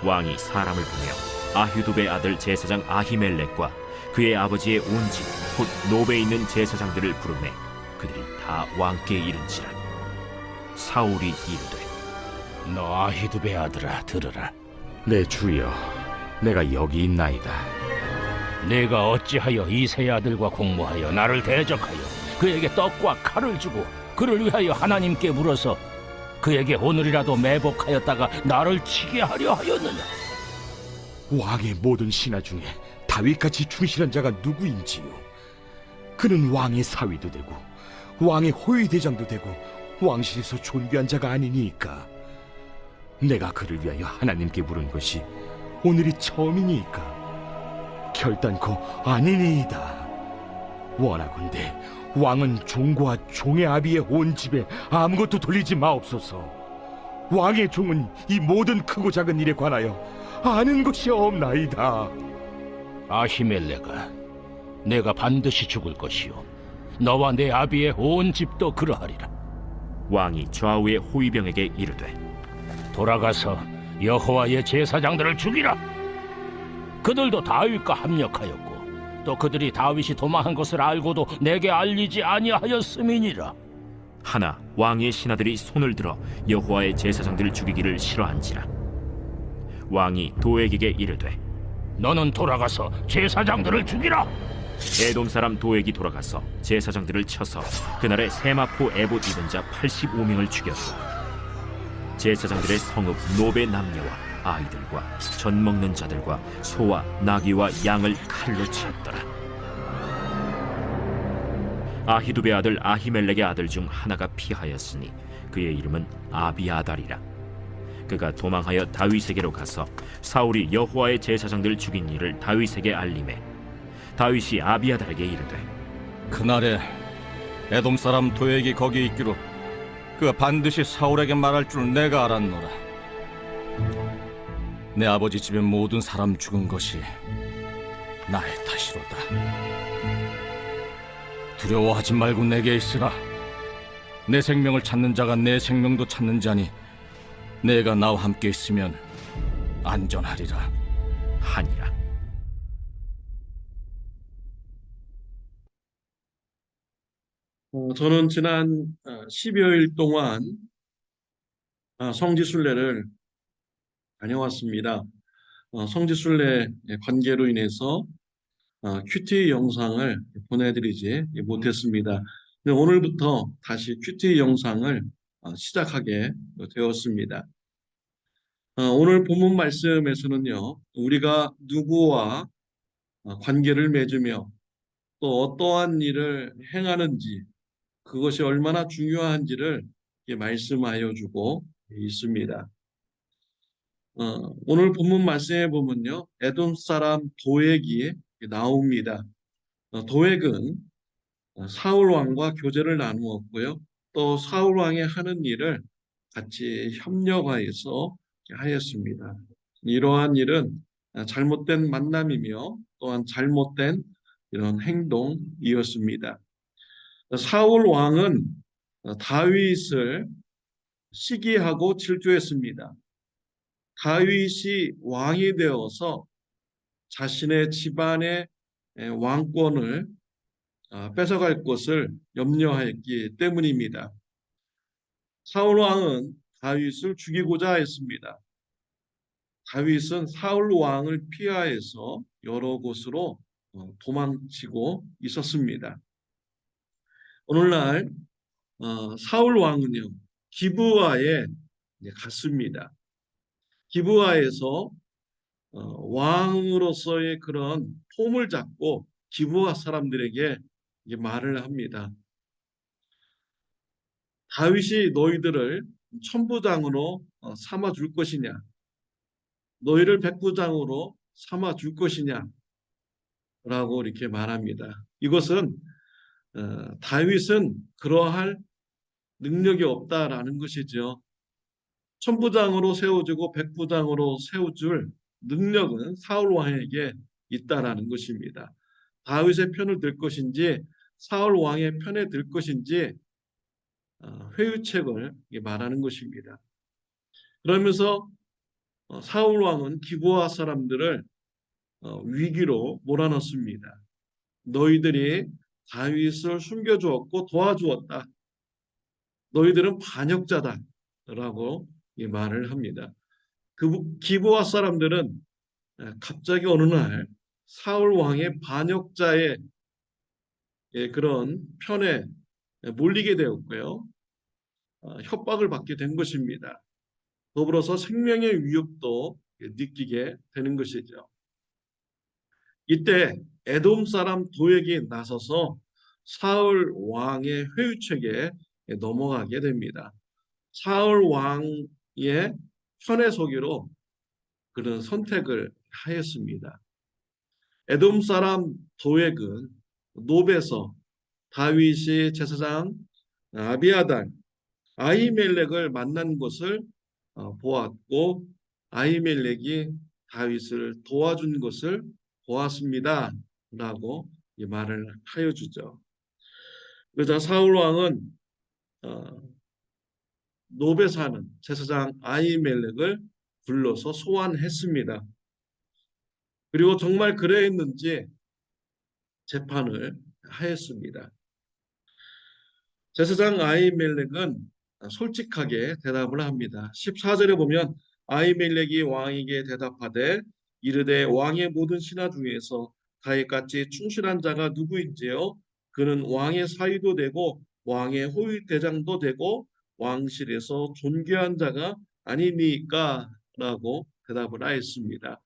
왕이 사람을 보며 아휴두베 아들 제사장 아히멜렉과 그의 아버지의 온 집 곧 노베에 있는 제사장들을 부르매 그들이 다 왕께 이른지라. 사울이 이르되 너 아히두베 아들아, 들으라. 내 주여, 내가 여기 있나이다. 내가 어찌하여 이새의 아들과 공모하여 나를 대적하여 그에게 떡과 칼을 주고 그를 위하여 하나님께 물어서 그에게 오늘이라도 매복하였다가 나를 치게 하려 하였느냐? 왕의 모든 신하 중에 다윗같이 충실한 자가 누구인지요? 그는 왕의 사위도 되고 왕의 호위대장도 되고 왕실에서 존귀한 자가 아니니까. 내가 그를 위하여 하나님께 물은 것이 오늘이 처음이니까 결단코 아니니이다. 원하건대 왕은 종과 종의 아비의 온 집에 아무것도 돌리지 마옵소서. 왕의 종은 이 모든 크고 작은 일에 관하여 아는 것이 없나이다. 아히멜렉아, 내가 반드시 죽을 것이요 너와 내 아비의 온 집도 그러하리라. 왕이 좌우의 호위병에게 이르되 돌아가서 여호와의 제사장들을 죽이라. 그들도 다윗과 합력하였고 또 그들이 다윗이 도망한 것을 알고도 내게 알리지 아니하였음이니라. 하나 왕의 신하들이 손을 들어 여호와의 제사장들을 죽이기를 싫어한지라. 왕이 도액에게 이르되 너는 돌아가서 제사장들을 죽이라. 에돔 사람 도액이 돌아가서 제사장들을 쳐서 그날에 세마포 에봇 입은 자 85명을 죽였고 제사장들의 성읍 노베 남녀와 아이들과 젖 먹는 자들과 소와 나귀와 양을 칼로 쳤더라. 아히두베 아들 아히멜렉의 아들 중 하나가 피하였으니 그의 이름은 아비아달이라. 그가 도망하여 다윗에게로 가서 사울이 여호와의 제사장들 죽인 일을 다윗에게 알림해 다윗이 아비아달에게 이르되 그날에 에돔 사람 도액이 거기 있기로 그가 반드시 사울에게 말할 줄 내가 알았노라. 내 아버지 집의 모든 사람 죽은 것이 나의 탓이로다. 두려워하지 말고 내게 있으라. 내 생명을 찾는 자가 내 생명도 찾는 자니 내가 나와 함께 있으면 안전하리라 하니라. 저는 지난 10여일 동안 성지순례를 다녀왔습니다. 성지순례 관계로 인해서 큐티 영상을 보내드리지 못했습니다. 오늘부터 다시 큐티 영상을 시작하게 되었습니다. 오늘 본문 말씀에서는요, 우리가 누구와 관계를 맺으며 또 어떠한 일을 행하는지 그것이 얼마나 중요한지를 말씀하여 주고 있습니다. 오늘 본문 말씀에 보면요, 에돔 사람 도액이 나옵니다. 도액은 사울 왕과 교제를 나누었고요, 또 사울 왕이 하는 일을 같이 협력하여서 하였습니다. 이러한 일은 잘못된 만남이며 또한 잘못된 이런 행동이었습니다. 사울 왕은 다윗을 시기하고 질투했습니다. 다윗이 왕이 되어서 자신의 집안의 왕권을 뺏어갈 것을 염려하였기 때문입니다. 사울 왕은 다윗을 죽이고자 했습니다. 다윗은 사울 왕을 피하여서 여러 곳으로 도망치고 있었습니다. 오늘날 사울 왕은요, 기브아에 갔습니다. 기브아에서 왕으로서의 그런 폼을 잡고 기브아 사람들에게 말을 합니다. 다윗이 너희들을 천부장으로 삼아 줄 것이냐, 너희를 백부장으로 삼아 줄 것이냐 라고 이렇게 말합니다. 이것은 다윗은 그러할 능력이 없다라는 것이죠. 천부장으로 세워주고 백부장으로 세워줄 능력은 사울 왕에게 있다라는 것입니다. 다윗의 편을 들 것인지 사울 왕의 편에 들 것인지 회유책을 말하는 것입니다. 그러면서 사울 왕은 기브아 사람들을 위기로 몰아넣습니다. 너희들이 다윗을 숨겨주었고 도와주었다. 너희들은 반역자다라고 이 말을 합니다. 그 기브아 사람들은 갑자기 어느 날 사울 왕의 반역자의 그런 편에 몰리게 되었고요. 협박을 받게 된 것입니다. 더불어서 생명의 위협도 느끼게 되는 것이죠. 이때 에돔 사람 도액이 나서서 사울 왕의 회유책에 넘어가게 됩니다. 사울 왕의 편에 서기로 그런 선택을 하였습니다. 에돔 사람 도액은 노베서 다윗이 제사장 아비아달 아히멜렉을 만난 것을 보았고 아히멜렉이 다윗을 도와준 것을 보았습니다. 라고 이 말을 하여 주죠. 그러자 사울 왕은 노베 사는 제사장 아히멜렉을 불러서 소환했습니다. 그리고 정말 그래했는지 재판을 하였습니다. 제사장 아히멜렉은 솔직하게 대답을 합니다. 14절에 보면 아히멜렉이 왕에게 대답하되 이르되 왕의 모든 신하 중에서 다윗같이 충실한 자가 누구인지요? 그는 왕의 사위도 되고 왕의 호위 대장도 되고 왕실에서 존귀한 자가 아니니까? 라고 대답을 하였습니다.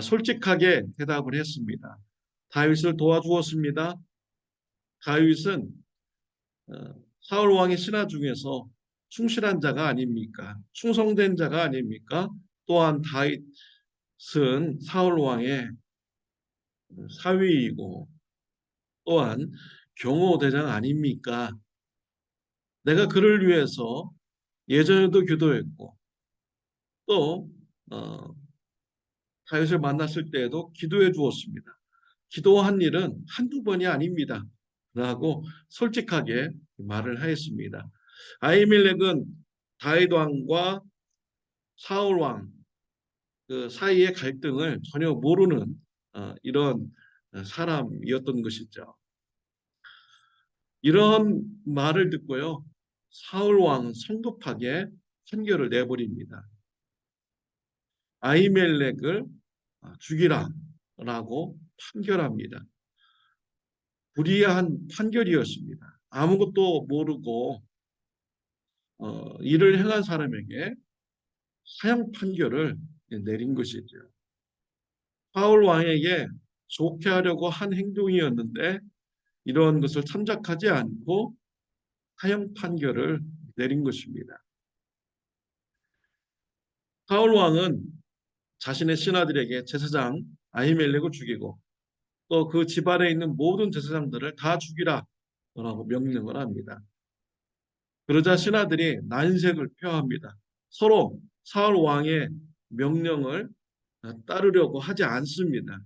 솔직하게 대답을 했습니다. 다윗을 도와주었습니다. 다윗은 사울 왕의 신하 중에서 충실한 자가 아닙니까? 충성된 자가 아닙니까? 또한 다윗은 사울 왕의 사위이고 또한 경호대장 아닙니까? 내가 그를 위해서 예전에도 기도했고 또 다윗을 만났을 때에도 기도해 주었습니다. 기도한 일은 한두 번이 아닙니다. 라고 솔직하게 말을 하였습니다. 아히멜렉은 다윗 왕과 사울 왕 그 사이의 갈등을 전혀 모르는 이런 사람이었던 것이죠. 이런 말을 듣고요. 사울 왕은 성급하게 판결을 내버립니다. 아히멜렉을 죽이라라고 판결합니다. 불의한 판결이었습니다. 아무것도 모르고 이를 행한 사람에게 사형 판결을 내린 것이죠. 사울 왕에게 좋게 하려고 한 행동이었는데 이러한 것을 참작하지 않고 사형 판결을 내린 것입니다. 사울 왕은 자신의 신하들에게 제사장 아히멜렉을 죽이고 또 그 집안에 있는 모든 제사장들을 다 죽이라라고 명령을 합니다. 그러자 신하들이 난색을 표합니다. 서로 사울 왕의 명령을 따르려고 하지 않습니다.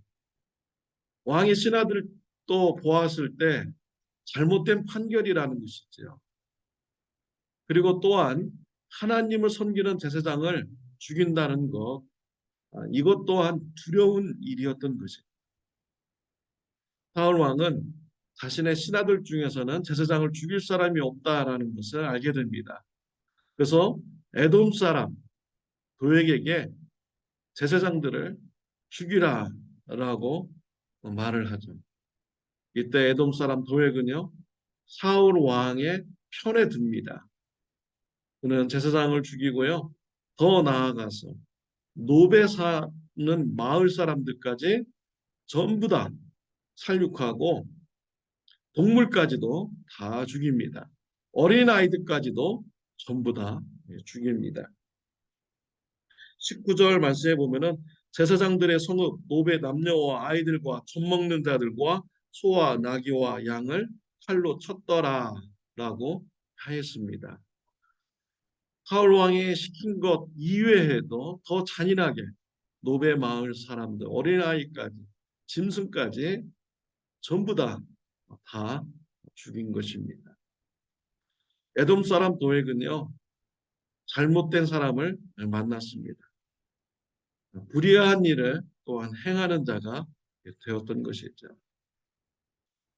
왕의 신하들을 또 보았을 때 잘못된 판결이라는 것이죠. 그리고 또한 하나님을 섬기는 제사장을 죽인다는 것, 이것 또한 두려운 일이었던 것이죠. 사울 왕은 자신의 신하들 중에서는 제사장을 죽일 사람이 없다라는 것을 알게 됩니다. 그래서 에돔 사람 도액에게 제사장들을 죽이라라고 말을 하죠. 이때 에돔 사람 도액은요 사울 왕의 편에 듭니다. 그는 제사장을 죽이고요 더 나아가서 노베 사는 마을 사람들까지 전부 다 살육하고 동물까지도 다 죽입니다. 어린 아이들까지도 전부 다 죽입니다. 19절 말씀에 보면은 제사장들의 성읍 노베 남녀와 아이들과 젖 먹는 자들과 소와 나귀와 양을 칼로 쳤더라라고 하였습니다. 사울 왕이 시킨 것 이외에도 더 잔인하게 노베 마을 사람들 어린아이까지 짐승까지 전부 다 죽인 것입니다. 에돔 사람 도액은요 잘못된 사람을 만났습니다. 불의한 일을 또한 행하는 자가 되었던 것이죠.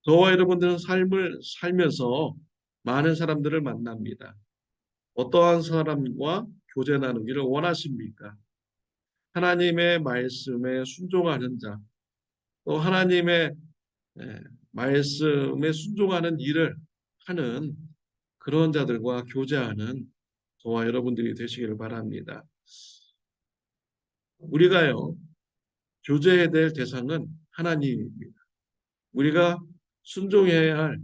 저와 여러분들은 삶을 살면서 많은 사람들을 만납니다. 어떠한 사람과 교제 나누기를 원하십니까? 하나님의 말씀에 순종하는 자, 또 하나님의 말씀에 순종하는 일을 하는 그런 자들과 교제하는 저와 여러분들이 되시기를 바랍니다. 우리가요, 교제해야 될 대상은 하나님입니다. 우리가 순종해야 할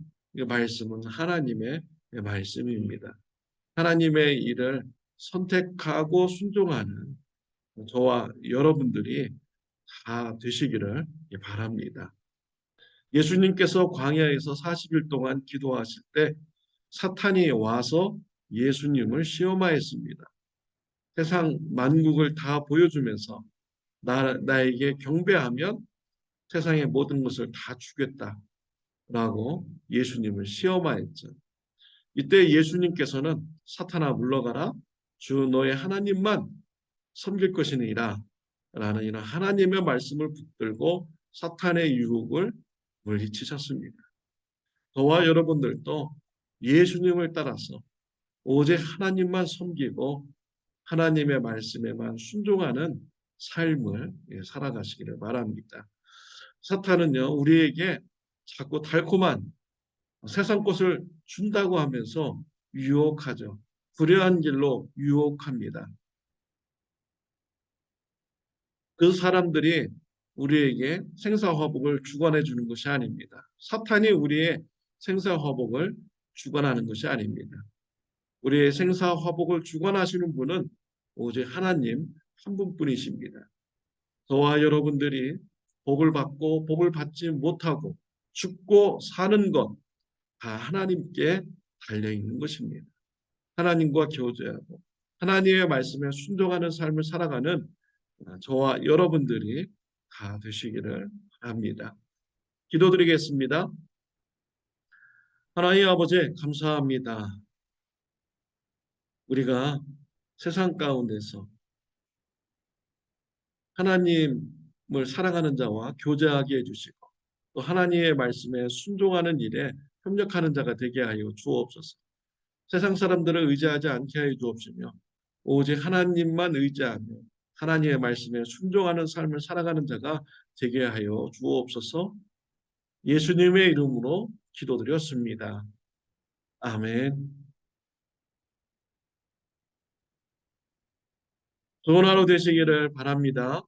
말씀은 하나님의 말씀입니다. 하나님의 일을 선택하고 순종하는 저와 여러분들이 다 되시기를 바랍니다. 예수님께서 광야에서 40일 동안 기도하실 때 사탄이 와서 예수님을 시험하였습니다. 세상 만국을 다 보여주면서 나에게 경배하면 세상의 모든 것을 다 주겠다라고 예수님을 시험하였죠. 이때 예수님께서는 사탄아 물러가라, 주 너의 하나님만 섬길 것이니라 라는 이런 하나님의 말씀을 붙들고 사탄의 유혹을 물리치셨습니다. 저와 여러분들도 예수님을 따라서 오직 하나님만 섬기고 하나님의 말씀에만 순종하는 삶을 살아가시기를 바랍니다. 사탄은요, 우리에게 자꾸 달콤한 세상 것을 준다고 하면서 유혹하죠. 불의한 길로 유혹합니다. 그 사람들이 우리에게 생사화복을 주관해 주는 것이 아닙니다. 사탄이 우리의 생사화복을 주관하는 것이 아닙니다. 우리의 생사화복을 주관하시는 분은 오직 하나님 한 분뿐이십니다. 저와 여러분들이 복을 받고 복을 받지 못하고 죽고 사는 것 다 하나님께 달려 있는 것입니다. 하나님과 교제하고 하나님의 말씀에 순종하는 삶을 살아가는 저와 여러분들이 다 되시기를 바랍니다. 기도드리겠습니다. 하나님 아버지 감사합니다. 우리가 세상 가운데서 하나님을 사랑하는 자와 교제하게 해주시고 또 하나님의 말씀에 순종하는 일에 협력하는 자가 되게 하여 주옵소서. 세상 사람들을 의지하지 않게 하여 주옵시며 오직 하나님만 의지하며 하나님의 말씀에 순종하는 삶을 살아가는 자가 되게 하여 주옵소서. 예수님의 이름으로 기도드렸습니다. 아멘. 좋은 하루 되시기를 바랍니다.